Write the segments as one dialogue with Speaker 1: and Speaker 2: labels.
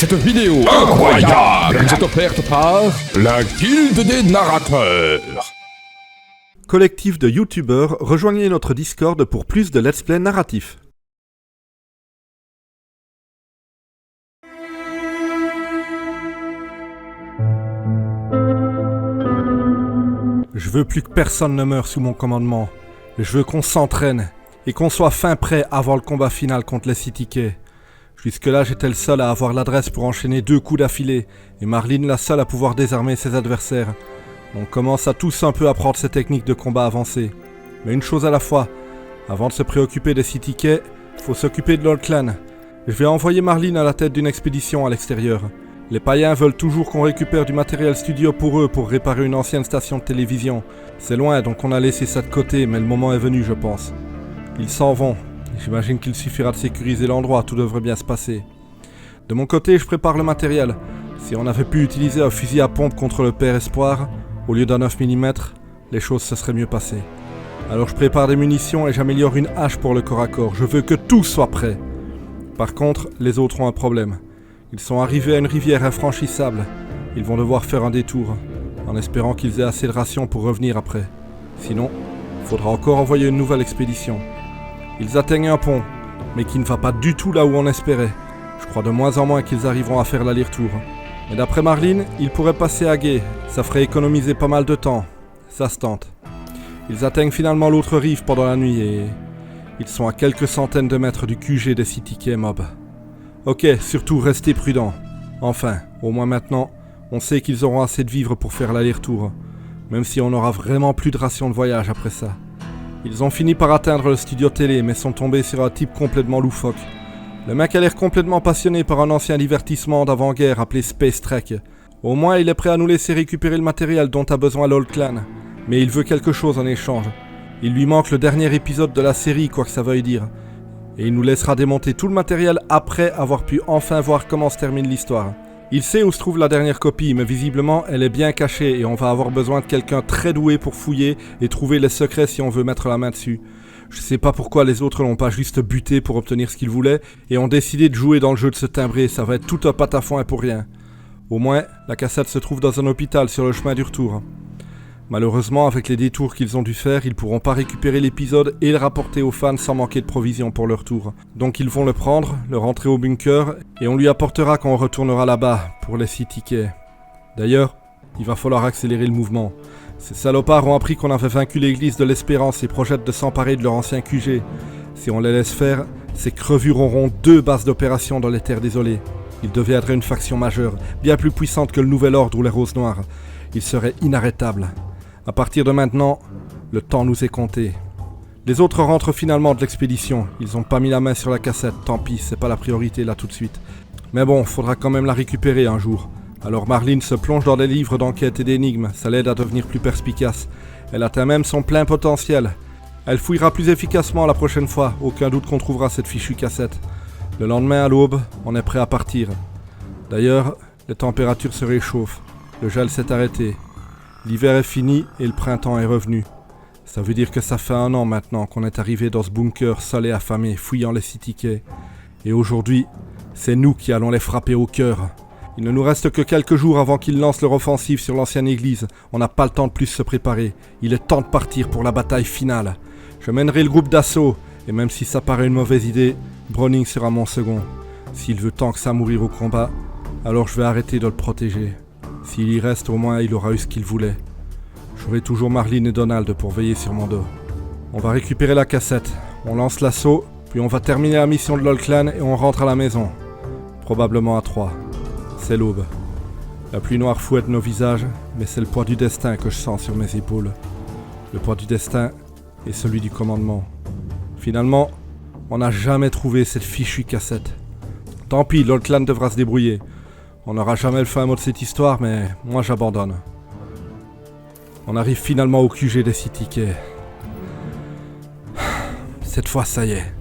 Speaker 1: Cette vidéo incroyable vous est offerte par la Guilde des narrateurs.
Speaker 2: Collectif de youtubeurs, rejoignez notre Discord pour plus de let's play narratifs. Je veux plus que personne ne meure sous mon commandement. Je veux qu'on s'entraîne et qu'on soit fin prêt avant le combat final contre les City-Key. Jusque-là, j'étais le seul à avoir l'adresse pour enchaîner 2 coups d'affilée et Marlene la seule à pouvoir désarmer ses adversaires. On commence à tous un peu apprendre ces techniques de combat avancées. Mais une chose à la fois, avant de se préoccuper des City-Key, faut s'occuper de l'Old Clan. Je vais envoyer Marlene à la tête d'une expédition à l'extérieur. Les païens veulent toujours qu'on récupère du matériel studio pour eux pour réparer une ancienne station de télévision. C'est loin, donc on a laissé ça de côté, mais le moment est venu, je pense. Ils s'en vont. J'imagine qu'il suffira de sécuriser l'endroit, tout devrait bien se passer. De mon côté, je prépare le matériel. Si on avait pu utiliser un fusil à pompe contre le Père Espoir, au lieu d'un 9 mm, les choses se seraient mieux passées. Alors je prépare des munitions et j'améliore une hache pour le corps à corps. Je veux que tout soit prêt. Par contre, les autres ont un problème. Ils sont arrivés à une rivière infranchissable. Ils vont devoir faire un détour, en espérant qu'ils aient assez de rations pour revenir après. Sinon, il faudra encore envoyer une nouvelle expédition. Ils atteignent un pont, mais qui ne va pas du tout là où on espérait. Je crois de moins en moins qu'ils arriveront à faire l'aller-retour. Mais d'après Marlene, ils pourraient passer à gué. Ça ferait économiser pas mal de temps. Ça se tente. Ils atteignent finalement l'autre rive pendant la nuit et... ils sont à quelques centaines de mètres du QG des City-Key Mob. Ok, surtout restez prudents. Enfin, au moins maintenant, on sait qu'ils auront assez de vivres pour faire l'aller-retour. Même si on aura vraiment plus de rations de voyage après ça. Ils ont fini par atteindre le studio télé, mais sont tombés sur un type complètement loufoque. Le mec a l'air complètement passionné par un ancien divertissement d'avant-guerre appelé Space Trek. Au moins, il est prêt à nous laisser récupérer le matériel dont a besoin l'Old Clan. Mais il veut quelque chose en échange. Il lui manque le dernier épisode de la série, quoi que ça veuille dire. Et il nous laissera démonter tout le matériel après avoir pu enfin voir comment se termine l'histoire. Il sait où se trouve la dernière copie, mais visiblement, elle est bien cachée et on va avoir besoin de quelqu'un très doué pour fouiller et trouver les secrets si on veut mettre la main dessus. Je sais pas pourquoi les autres l'ont pas juste buté pour obtenir ce qu'ils voulaient et ont décidé de jouer dans le jeu de se timbrer, ça va être tout un patafoin pour rien. Au moins, la cassette se trouve dans un hôpital sur le chemin du retour. Malheureusement, avec les détours qu'ils ont dû faire, ils pourront pas récupérer l'épisode et le rapporter aux fans sans manquer de provisions pour leur tour. Donc ils vont le prendre, le rentrer au bunker, et on lui apportera quand on retournera là-bas, pour les City-Key. D'ailleurs, il va falloir accélérer le mouvement. Ces salopards ont appris qu'on avait vaincu l'église de l'Espérance et projettent de s'emparer de leur ancien QG. Si on les laisse faire, ces crevures auront 2 bases d'opération dans les terres désolées. Ils deviendraient une faction majeure, bien plus puissante que le Nouvel Ordre ou les Roses Noires. Ils seraient inarrêtables. À partir de maintenant, le temps nous est compté. Les autres rentrent finalement de l'expédition. Ils ont pas mis la main sur la cassette, tant pis, c'est pas la priorité là tout de suite. Mais bon, faudra quand même la récupérer un jour. Alors Marlene se plonge dans des livres d'enquête et d'énigmes, ça l'aide à devenir plus perspicace. Elle atteint même son plein potentiel. Elle fouillera plus efficacement la prochaine fois, aucun doute qu'on trouvera cette fichue cassette. Le lendemain à l'aube, on est prêt à partir. D'ailleurs, les températures se réchauffent, le gel s'est arrêté. L'hiver est fini et le printemps est revenu. Ça veut dire que ça fait 1 an maintenant qu'on est arrivé dans ce bunker seul et affamé, fouillant les City-Key. Et aujourd'hui, c'est nous qui allons les frapper au cœur. Il ne nous reste que quelques jours avant qu'ils lancent leur offensive sur l'ancienne église. On n'a pas le temps de plus se préparer. Il est temps de partir pour la bataille finale. Je mènerai le groupe d'assaut, et même si ça paraît une mauvaise idée, Browning sera mon second. S'il veut tant que ça mourir au combat, alors je vais arrêter de le protéger. S'il y reste, au moins, il aura eu ce qu'il voulait. J'aurai toujours Marlene et Donald pour veiller sur mon dos. On va récupérer la cassette, on lance l'assaut, puis on va terminer la mission de l'Old Clan et on rentre à la maison. Probablement à 3. C'est l'aube. La pluie noire fouette nos visages, mais c'est le poids du destin que je sens sur mes épaules. Le poids du destin et celui du commandement. Finalement, on n'a jamais trouvé cette fichue cassette. Tant pis, l'Old Clan devra se débrouiller. On n'aura jamais le fin mot de cette histoire, mais moi j'abandonne. On arrive finalement au QG des City-Key. Cette fois, ça y est.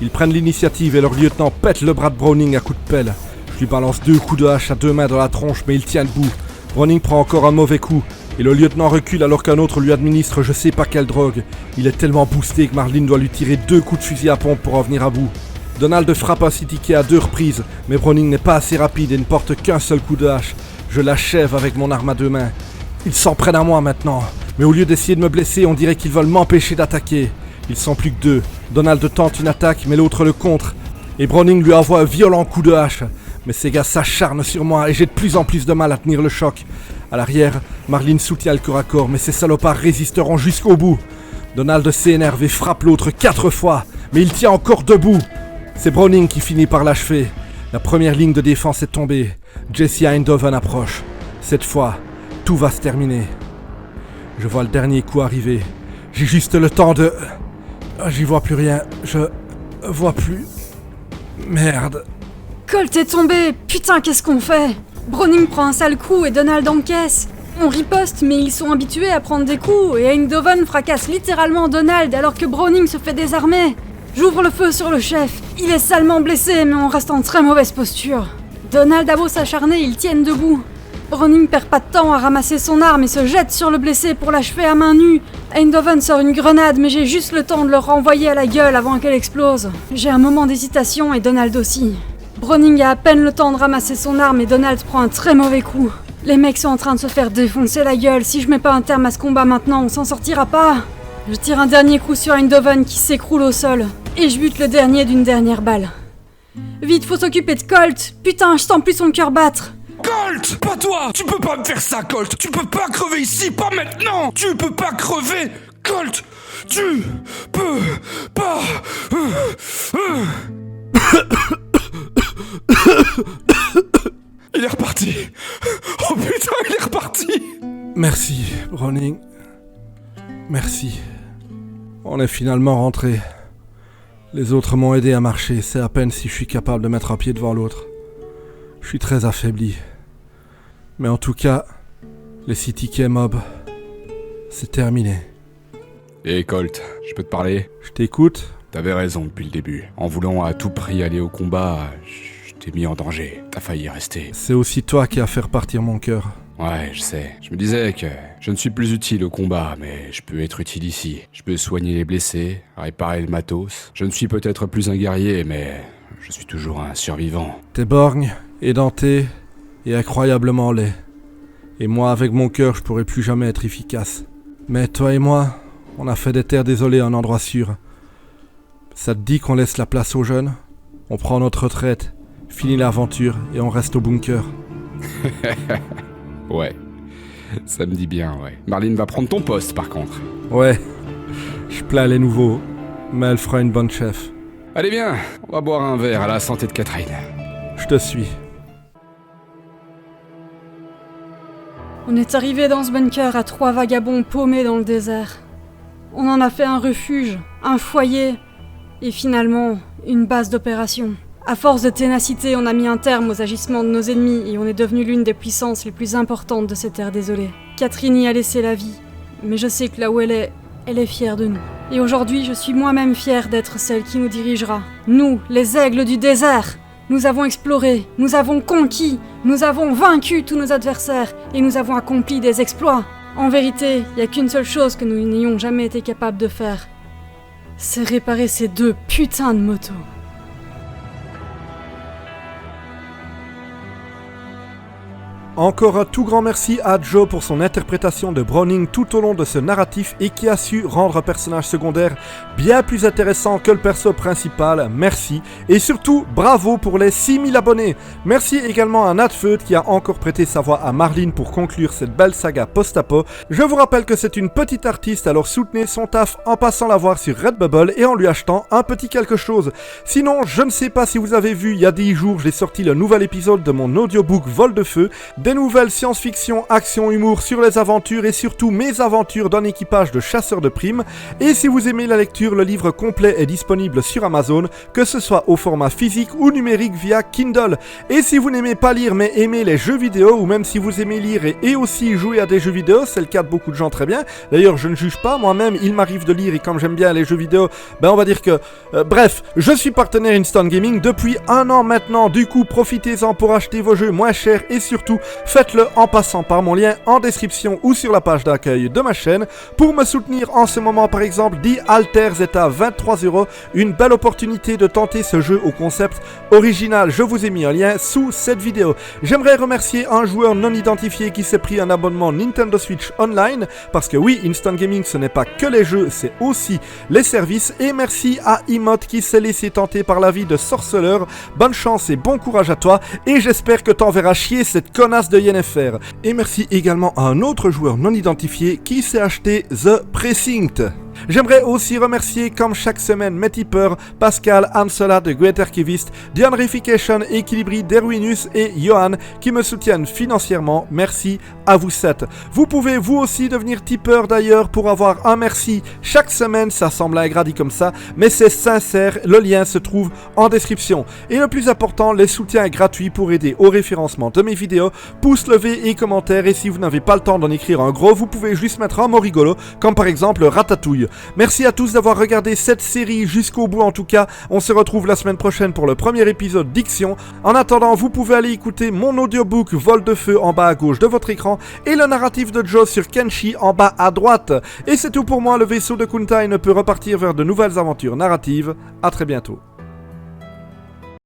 Speaker 2: Ils prennent l'initiative et leur lieutenant pète le bras de Browning à coups de pelle. Je lui balance 2 coups de hache à 2 mains dans la tronche, mais il tient debout. Browning prend encore un mauvais coup, et le lieutenant recule alors qu'un autre lui administre je sais pas quelle drogue. Il est tellement boosté que Marlene doit lui tirer 2 coups de fusil à pompe pour en venir à bout. Donald frappe un CTK à 2 reprises, mais Browning n'est pas assez rapide et ne porte qu'un seul coup de hache. Je l'achève avec mon arme à 2 mains. Ils s'en prennent à moi maintenant, mais au lieu d'essayer de me blesser, on dirait qu'ils veulent m'empêcher d'attaquer. Ils sont plus que 2. Donald tente une attaque, mais l'autre le contre. Et Browning lui envoie un violent coup de hache. Mais ces gars s'acharnent sur moi et j'ai de plus en plus de mal à tenir le choc. À l'arrière, Marlene soutient le corps à corps, mais ces salopards résisteront jusqu'au bout. Donald s'énerve et frappe l'autre 4 fois, mais il tient encore debout. C'est Browning qui finit par l'achever. La première ligne de défense est tombée. Jesse Eindhoven approche. Cette fois, tout va se terminer. Je vois le dernier coup arriver. J'ai juste le temps de... J'y vois plus rien. Je... vois plus... Merde.
Speaker 3: Colt est tombé. Putain, qu'est-ce qu'on fait? Browning prend un sale coup et Donald encaisse. On riposte, mais ils sont habitués à prendre des coups et Eindhoven fracasse littéralement Donald alors que Browning se fait désarmer. J'ouvre le feu sur le chef. Il est salement blessé, mais on reste en très mauvaise posture. Donald a beau s'acharner, ils tiennent debout. Browning perd pas de temps à ramasser son arme et se jette sur le blessé pour l'achever à main nue. Eindhoven sort une grenade, mais j'ai juste le temps de le renvoyer à la gueule avant qu'elle explose. J'ai un moment d'hésitation et Donald aussi. Browning a à peine le temps de ramasser son arme et Donald prend un très mauvais coup. Les mecs sont en train de se faire défoncer la gueule. Si je mets pas un terme à ce combat maintenant, on s'en sortira pas. Je tire un dernier coup sur Eindhoven qui s'écroule au sol. Et je bute le dernier d'une dernière balle. Vite, faut s'occuper de Colt. Putain, je sens plus son cœur battre.
Speaker 1: Colt! Pas toi! Tu peux pas me faire ça, Colt! Tu peux pas crever ici, pas maintenant! Tu peux pas crever! Colt! Tu peux pas... Il est reparti! Oh putain, il est reparti!
Speaker 2: Merci, Browning. Merci. On est finalement rentré. Les autres m'ont aidé à marcher, c'est à peine si je suis capable de mettre un pied devant l'autre. Je suis très affaibli. Mais en tout cas, les CTK Mob, c'est terminé.
Speaker 1: Et Colt, je peux te parler?
Speaker 2: Je t'écoute.
Speaker 1: T'avais raison depuis le début. En voulant à tout prix aller au combat, je t'ai mis en danger. T'as failli y rester.
Speaker 2: C'est aussi toi qui as fait repartir mon cœur.
Speaker 1: Ouais, je sais. Je me disais que je ne suis plus utile au combat, mais je peux être utile ici. Je peux soigner les blessés, réparer le matos. Je ne suis peut-être plus un guerrier, mais je suis toujours un survivant.
Speaker 2: T'es borgne, édenté et incroyablement laid. Et moi, avec mon cœur, je pourrais plus jamais être efficace. Mais toi et moi, on a fait des terres désolées un endroit sûr. Ça te dit qu'on laisse la place aux jeunes? On prend notre retraite, finit l'aventure et on reste au bunker.
Speaker 1: Ouais, ça me dit bien, ouais. Marlene va prendre ton poste, par contre.
Speaker 2: Ouais, je plains les nouveaux, mais elle fera une bonne chef.
Speaker 1: Allez bien, on va boire un verre à la santé de Catherine.
Speaker 2: Je te suis.
Speaker 3: On est arrivé dans ce bunker à 3 vagabonds paumés dans le désert. On en a fait un refuge, un foyer, et finalement, une base d'opération. À force de ténacité, on a mis un terme aux agissements de nos ennemis et on est devenu l'une des puissances les plus importantes de ces terres désolées. Catherine y a laissé la vie, mais je sais que là où elle est fière de nous. Et aujourd'hui, je suis moi-même fière d'être celle qui nous dirigera. Nous, les aigles du désert! Nous avons exploré, nous avons conquis, nous avons vaincu tous nos adversaires et nous avons accompli des exploits. En vérité, il n'y a qu'une seule chose que nous n'ayons jamais été capables de faire. C'est réparer ces 2 putains de motos.
Speaker 2: Encore un tout grand merci à Joe pour son interprétation de Browning tout au long de ce narratif et qui a su rendre un personnage secondaire bien plus intéressant que le perso principal. Merci. Et surtout, bravo pour les 6000 abonnés. Merci également à Natfeud qui a encore prêté sa voix à Marlene pour conclure cette belle saga post-apo. Je vous rappelle que c'est une petite artiste, alors soutenez son taf en passant la voir sur Redbubble et en lui achetant un petit quelque chose. Sinon, je ne sais pas si vous avez vu, il y a 10 jours, j'ai sorti le nouvel épisode de mon audiobook Vol de Feu. Des nouvelles science-fiction, action, humour sur les aventures et surtout mes aventures d'un équipage de chasseurs de primes. Et si vous aimez la lecture, le livre complet est disponible sur Amazon, que ce soit au format physique ou numérique via Kindle. Et si vous n'aimez pas lire mais aimez les jeux vidéo, ou même si vous aimez lire et aussi jouer à des jeux vidéo, c'est le cas de beaucoup de gens très bien. D'ailleurs, je ne juge pas, moi-même, il m'arrive de lire et comme j'aime bien les jeux vidéo, ben on va dire que... bref, je suis partenaire Instant Gaming depuis 1 an maintenant, du coup profitez-en pour acheter vos jeux moins chers et surtout Faites-le en passant par mon lien en description ou sur la page d'accueil de ma chaîne. Pour me soutenir en ce moment par exemple, The Alters est à 23€, une belle opportunité de tenter ce jeu au concept original. Je vous ai mis un lien sous cette vidéo. J'aimerais remercier un joueur non identifié qui s'est pris un abonnement Nintendo Switch Online, parce que oui, Instant Gaming ce n'est pas que les jeux, c'est aussi les services. Et merci à Emote qui s'est laissé tenter par la vie de sorceleur. Bonne chance et bon courage à toi, et j'espère que t'enverras chier cette connasse de Yennefer. Et merci également à un autre joueur non identifié qui s'est acheté The Precinct. J'aimerais aussi remercier, comme chaque semaine, mes tipeurs Pascal, Amsola de Great Archivist, The Unrification, Equilibri, Derwinus et Johan qui me soutiennent financièrement. Merci à vous 7. Vous pouvez vous aussi devenir tipeur d'ailleurs pour avoir un merci chaque semaine. Ça semble ingrat dit comme ça, mais c'est sincère. Le lien se trouve en description. Et le plus important, les soutiens gratuits pour aider au référencement de mes vidéos. Pouce levé et commentaires. Et si vous n'avez pas le temps d'en écrire un gros, vous pouvez juste mettre un mot rigolo, comme par exemple Ratatouille. Merci à tous d'avoir regardé cette série jusqu'au bout en tout cas. On se retrouve la semaine prochaine pour le premier épisode d'Ixion. En attendant, vous pouvez aller écouter mon audiobook Vol de Feu en bas à gauche de votre écran et le narratif de Joe sur Kenshi en bas à droite. Et c'est tout pour moi, le vaisseau de Kuntai ne peut repartir vers de nouvelles aventures narratives. À très bientôt.